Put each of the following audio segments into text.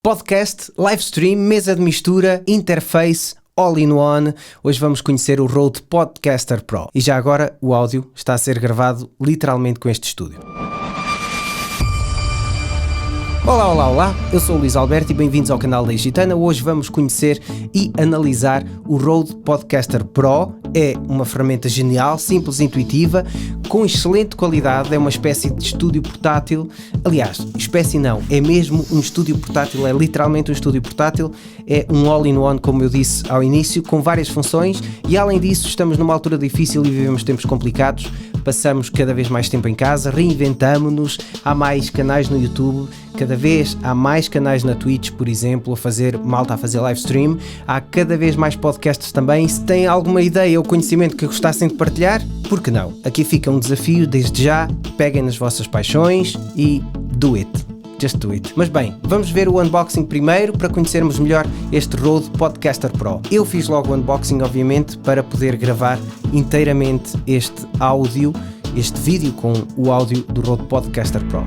Podcast, live stream, mesa de mistura, interface, all-in-one. Hoje vamos conhecer o Rode Podcaster Pro. E já agora o áudio está a ser gravado literalmente com este estúdio. Olá, eu sou o Luís Alberto e bem-vindos ao canal da Gitana. Hoje vamos conhecer e analisar o Rode Podcaster Pro. É uma ferramenta genial, simples e intuitiva, com excelente qualidade, é uma espécie de estúdio portátil. Aliás, espécie não, é mesmo um estúdio portátil, é literalmente um estúdio portátil, é um all-in-one, como eu disse ao início, com várias funções e além disso estamos numa altura difícil e vivemos tempos complicados, passamos cada vez mais tempo em casa, reinventamo-nos, há mais canais no YouTube, cada vez há mais canais na Twitch, por exemplo, malta a fazer live stream, há cada vez mais podcasts também. Se têm alguma ideia ou conhecimento que gostassem de partilhar, por que não? Aqui fica um desafio, desde já, peguem nas vossas paixões e do it. Just do it. Mas bem, vamos ver o unboxing primeiro para conhecermos melhor este Rode Podcaster Pro. Eu fiz logo o unboxing, obviamente, para poder gravar inteiramente este vídeo com o áudio do Rode Podcaster Pro.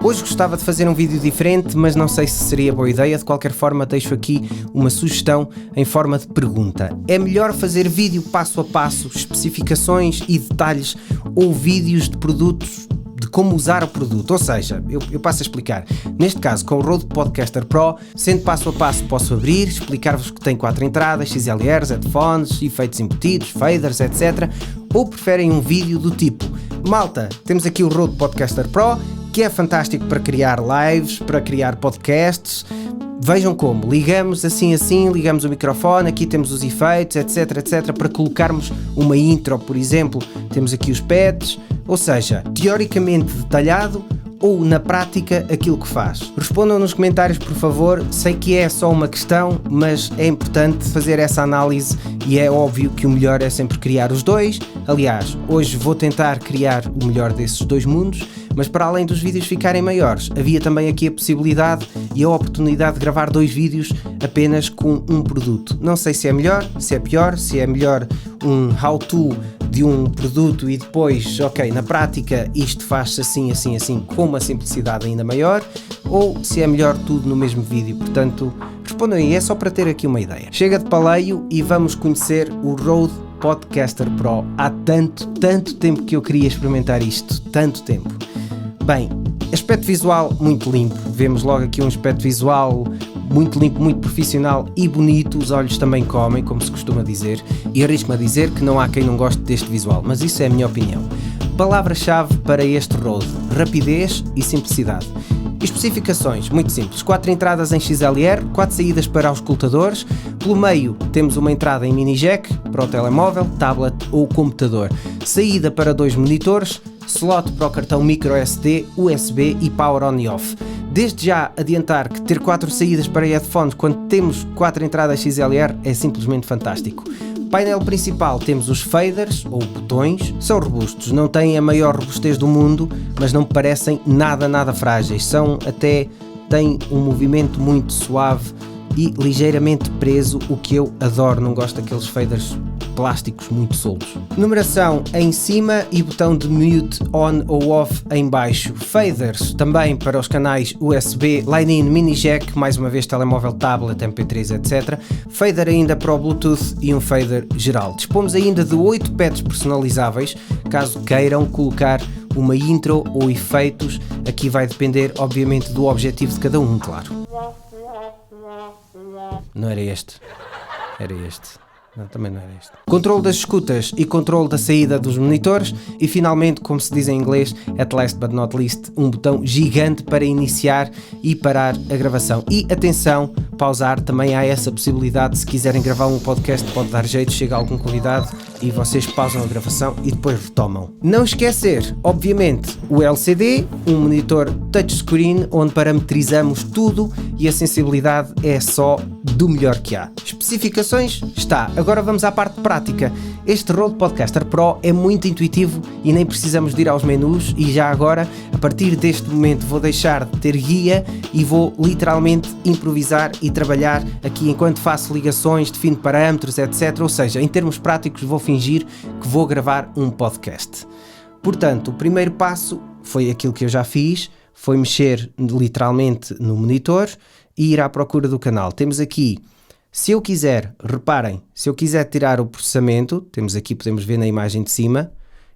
Hoje gostava de fazer um vídeo diferente, mas não sei se seria boa ideia. De qualquer forma, deixo aqui uma sugestão em forma de pergunta. É melhor fazer vídeo passo a passo, especificações e detalhes, ou vídeos de produtos, de como usar o produto? Ou seja, eu passo a explicar. Neste caso, com o Rode Podcaster Pro, sendo passo a passo, posso abrir, explicar-vos que tem 4 entradas, XLRs, headphones, efeitos embutidos, faders, etc. Ou preferem um vídeo do tipo: malta, temos aqui o Rode Podcaster Pro, que é fantástico para criar lives, para criar podcasts. Vejam como, ligamos assim, ligamos o microfone, aqui temos os efeitos, etc, para colocarmos uma intro, por exemplo, temos aqui os pads, ou seja, teoricamente detalhado ou na prática aquilo que faz. Respondam nos comentários, por favor. Sei que é só uma questão, mas é importante fazer essa análise e é óbvio que o melhor é sempre criar os dois. Aliás, hoje vou tentar criar o melhor desses dois mundos, mas para além dos vídeos ficarem maiores, havia também aqui a possibilidade e a oportunidade de gravar 2 vídeos apenas com um produto. Não sei se é melhor, se é pior, se é melhor um how-to de um produto e depois, ok, na prática isto faz-se assim, com uma simplicidade ainda maior, ou se é melhor tudo no mesmo vídeo. Portanto, respondam aí, é só para ter aqui uma ideia. Chega de paleio e vamos conhecer o Rode Podcaster Pro. Há tanto tempo que eu queria experimentar isto, tanto tempo. Bem, aspecto visual muito limpo, vemos logo aqui um aspecto visual muito limpo, muito profissional e bonito. Os olhos também comem, como se costuma dizer, e arrisco-me a dizer que não há quem não goste deste visual, mas isso é a minha opinião. Palavra-chave para este Rode: rapidez e simplicidade. Especificações, muito simples: 4 entradas em XLR, 4 saídas para os escutadores, pelo meio temos uma entrada em mini jack para o telemóvel, tablet ou computador, saída para 2 monitores, slot para o cartão microSD, USB e power on e off. Desde já adiantar que ter 4 saídas para headphones quando temos 4 entradas XLR é simplesmente fantástico. Painel principal, temos os faders ou botões, são robustos, não têm a maior robustez do mundo, mas não me parecem nada frágeis, têm um movimento muito suave e ligeiramente preso, o que eu adoro, não gosto daqueles faders plásticos muito soltos. Numeração em cima e botão de mute on ou off em baixo. Faders também para os canais USB, line-in, mini jack, mais uma vez telemóvel, tablet, MP3, etc. Fader ainda para o Bluetooth e um fader geral. Dispomos ainda de 8 pads personalizáveis, caso queiram colocar uma intro ou efeitos. Aqui vai depender, obviamente, do objetivo de cada um, claro. Não era este. Era este. Não, também não era este. Controle das escutas e controle da saída dos monitores e finalmente, como se diz em inglês, at last but not least, um botão gigante para iniciar e parar a gravação. E atenção, pausar, também há essa possibilidade. Se quiserem gravar um podcast, pode dar jeito, chega algum convidado e vocês pausam a gravação e depois retomam. Não esquecer, obviamente, o LCD, um monitor touchscreen onde parametrizamos tudo e a sensibilidade é só do melhor que há. Especificações? Está. Agora vamos à parte prática. Este Rode Podcaster Pro é muito intuitivo e nem precisamos de ir aos menus, e já agora, a partir deste momento, vou deixar de ter guia e vou literalmente improvisar e trabalhar aqui enquanto faço ligações, defino parâmetros, etc. Ou seja, em termos práticos, vou fingir que vou gravar um podcast. Portanto, o primeiro passo foi aquilo que eu já fiz, foi mexer literalmente no monitor e ir à procura do canal. Temos aqui, se eu quiser, reparem, se eu quiser tirar o processamento, temos aqui, podemos ver na imagem de cima,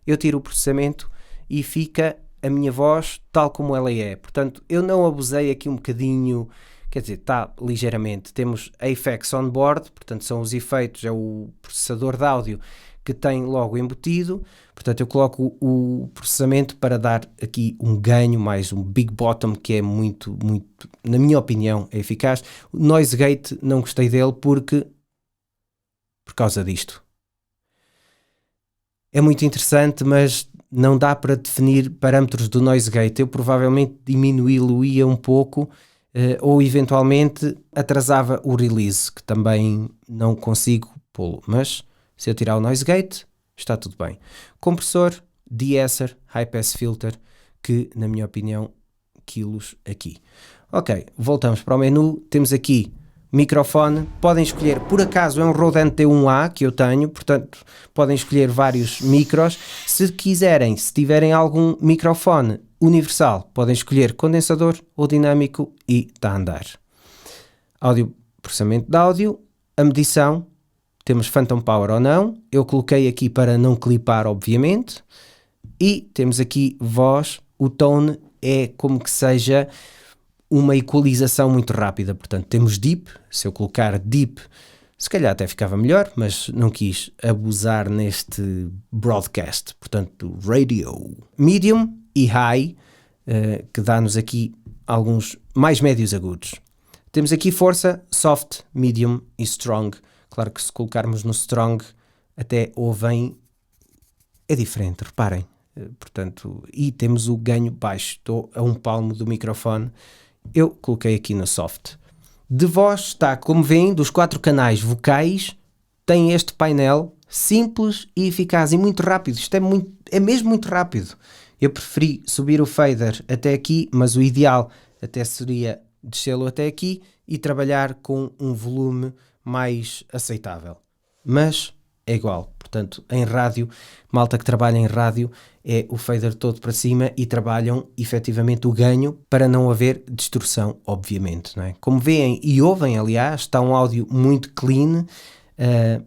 eu tiro o processamento e fica a minha voz tal como ela é. Portanto, eu não abusei aqui um bocadinho, quer dizer, está ligeiramente. Temos effects on board, portanto são os efeitos, é o processador de áudio que tem logo embutido. Portanto, eu coloco o processamento para dar aqui um ganho, mais um big bottom, que é muito, na minha opinião, é eficaz. O noise gate, não gostei dele por causa disto. É muito interessante, mas não dá para definir parâmetros do noise gate. Eu provavelmente diminuí-lo-ia um pouco, ou eventualmente atrasava o release, que também não consigo pô-lo. Mas se eu tirar o noise gate, está tudo bem. Compressor, de-esser, high pass filter, que na minha opinião, quilos aqui. Ok, voltamos para o menu. Temos aqui microfone, podem escolher, por acaso é um Rode NT1A que eu tenho, portanto podem escolher vários micros. Se quiserem, se tiverem algum microfone universal, podem escolher condensador ou dinâmico e está a andar. Áudio, processamento de áudio, a medição, temos phantom power ou não, eu coloquei aqui para não clipar obviamente, e temos aqui voz, o tone é como que seja uma equalização muito rápida, portanto temos deep, se eu colocar deep se calhar até ficava melhor, mas não quis abusar neste broadcast, portanto radio, medium e high, que dá-nos aqui alguns mais médios agudos. Temos aqui força, soft, medium e strong. Claro que se colocarmos no strong até ouvem, é diferente, reparem, portanto, e temos o ganho baixo, estou a um palmo do microfone. Eu coloquei aqui no soft. De voz está, como veem, dos 4 canais vocais, tem este painel simples e eficaz e muito rápido. Isto é mesmo muito rápido. Eu preferi subir o fader até aqui, mas o ideal até seria descê-lo até aqui e trabalhar com um volume mais aceitável. Mas é igual. Portanto, em rádio, malta que trabalha em rádio, é o fader todo para cima e trabalham efetivamente o ganho para não haver distorção, obviamente, não é? Como veem e ouvem, aliás, está um áudio muito clean,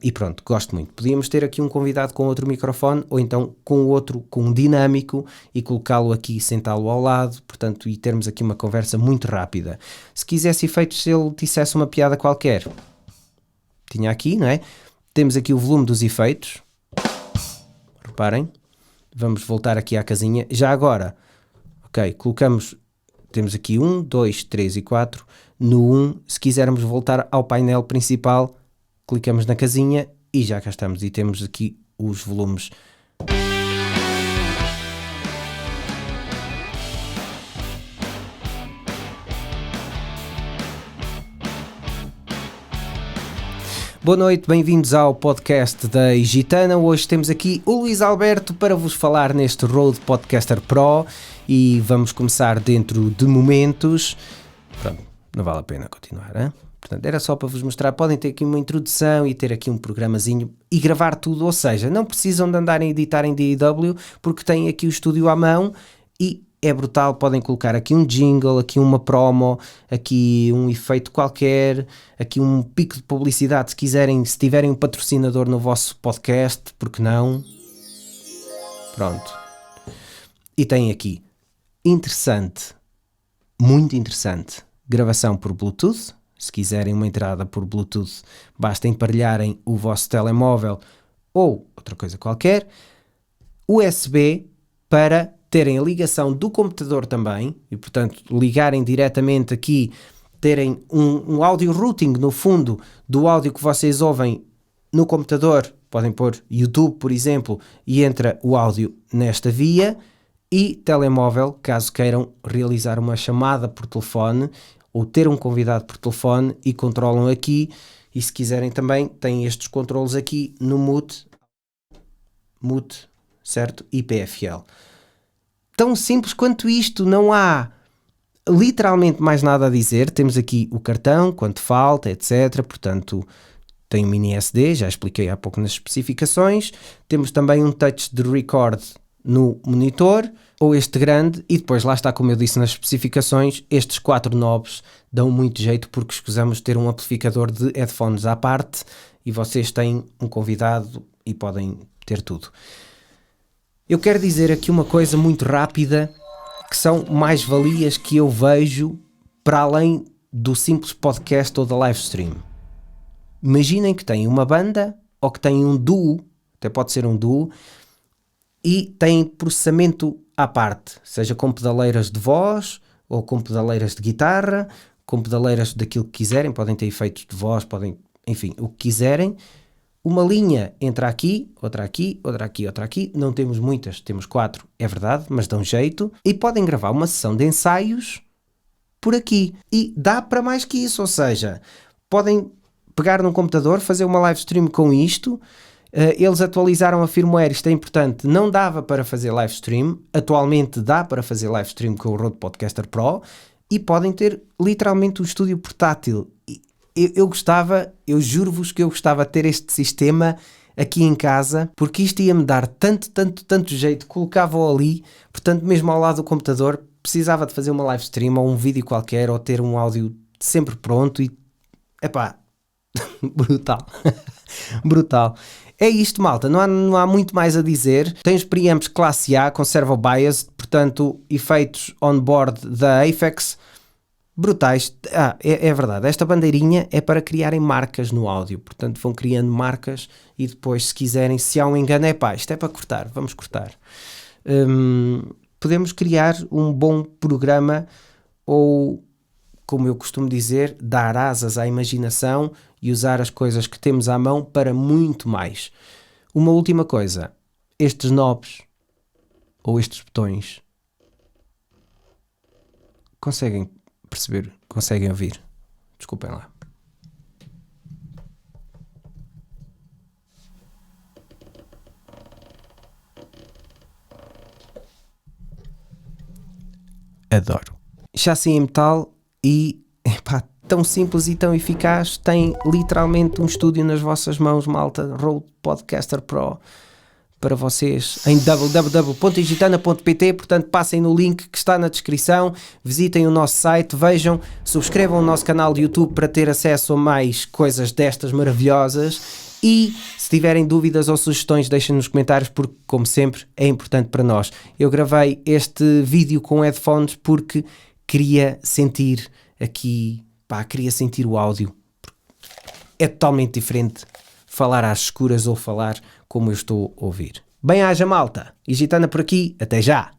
e pronto, gosto muito. Podíamos ter aqui um convidado com outro microfone ou então com outro, com um dinâmico e colocá-lo aqui, sentá-lo ao lado, portanto, e termos aqui uma conversa muito rápida. Se quisesse efeitos, se ele dissesse uma piada qualquer, tinha aqui, não é? Temos aqui o volume dos efeitos, reparem, vamos voltar aqui à casinha, já agora, ok, colocamos, temos aqui 1, 2, 3 e 4, no 1, se quisermos voltar ao painel principal, clicamos na casinha e já cá estamos, e temos aqui os volumes. Boa noite, bem-vindos ao podcast da Gitana. Hoje temos aqui o Luís Alberto para vos falar neste Rode Podcaster Pro e vamos começar dentro de momentos. Pronto, não vale a pena continuar, hein? Portanto, era só para vos mostrar, podem ter aqui uma introdução e ter aqui um programazinho e gravar tudo, ou seja, não precisam de andarem a editar em DAW porque têm aqui o estúdio à mão e é brutal, podem colocar aqui um jingle, aqui uma promo, aqui um efeito qualquer, aqui um pico de publicidade se quiserem, se tiverem um patrocinador no vosso podcast, porque não? Pronto. E tem aqui, interessante, muito interessante, gravação por Bluetooth. Se quiserem uma entrada por Bluetooth, basta emparelharem o vosso telemóvel ou outra coisa qualquer. USB para terem a ligação do computador também e, portanto, ligarem diretamente aqui, terem um audio routing no fundo do áudio que vocês ouvem no computador, podem pôr YouTube, por exemplo, e entra o áudio nesta via, e telemóvel, caso queiram realizar uma chamada por telefone ou ter um convidado por telefone e controlam aqui, e se quiserem também têm estes controles aqui no mute, certo? E PFL. Tão simples quanto isto, não há literalmente mais nada a dizer. Temos aqui o cartão, quanto falta, etc. Portanto, tem um mini SD, já expliquei há pouco nas especificações. Temos também um touch de record no monitor, ou este grande, e depois lá está, como eu disse nas especificações, estes 4 knobs dão muito jeito porque escusamos ter um amplificador de headphones à parte e vocês têm um convidado e podem ter tudo. Eu quero dizer aqui uma coisa muito rápida, que são mais-valias que eu vejo para além do simples podcast ou da live stream. Imaginem que têm uma banda ou que têm um duo, até pode ser um duo, e têm processamento à parte, seja com pedaleiras de voz ou com pedaleiras de guitarra, com pedaleiras daquilo que quiserem, podem ter efeitos de voz, podem, enfim, o que quiserem. Uma linha entra aqui, outra aqui, outra aqui, outra aqui. Não temos muitas, temos 4, é verdade, mas dão jeito. E podem gravar uma sessão de ensaios por aqui. E dá para mais que isso, ou seja, podem pegar num computador, fazer uma live stream com isto. Eles atualizaram a firmware, isto é importante, não dava para fazer live stream, atualmente dá para fazer live stream com o Rode Podcaster Pro e podem ter literalmente um estúdio portátil. Eu juro-vos que eu gostava de ter este sistema aqui em casa, porque isto ia-me dar tanto jeito, colocava-o ali, portanto mesmo ao lado do computador, precisava de fazer uma live stream ou um vídeo qualquer, ou ter um áudio sempre pronto e, epá, brutal, brutal. É isto, malta, não há muito mais a dizer. Tem os preamps classe A com servo bias, portanto, efeitos on-board da Aphex, brutais. É verdade, esta bandeirinha é para criarem marcas no áudio, portanto vão criando marcas e depois, se quiserem, se há um engano, isto é para cortar, vamos cortar. Podemos criar um bom programa ou, como eu costumo dizer, dar asas à imaginação e usar as coisas que temos à mão para muito mais. Uma última coisa, estes knobs ou estes botões, conseguem perceber, conseguem ouvir? Desculpem lá. Adoro. Chassi em metal e, tão simples e tão eficaz, tem literalmente um estúdio nas vossas mãos, malta. Rode Podcaster Pro para vocês em www.igitana.pt, portanto passem no link que está na descrição, visitem o nosso site, vejam, subscrevam o nosso canal de YouTube para ter acesso a mais coisas destas maravilhosas e se tiverem dúvidas ou sugestões deixem nos comentários porque, como sempre, é importante para nós. Eu gravei este vídeo com headphones porque queria sentir aqui, queria sentir o áudio. É totalmente diferente falar às escuras ou falar como eu estou a ouvir. Bem-aja, malta. Igitana por aqui. Até já.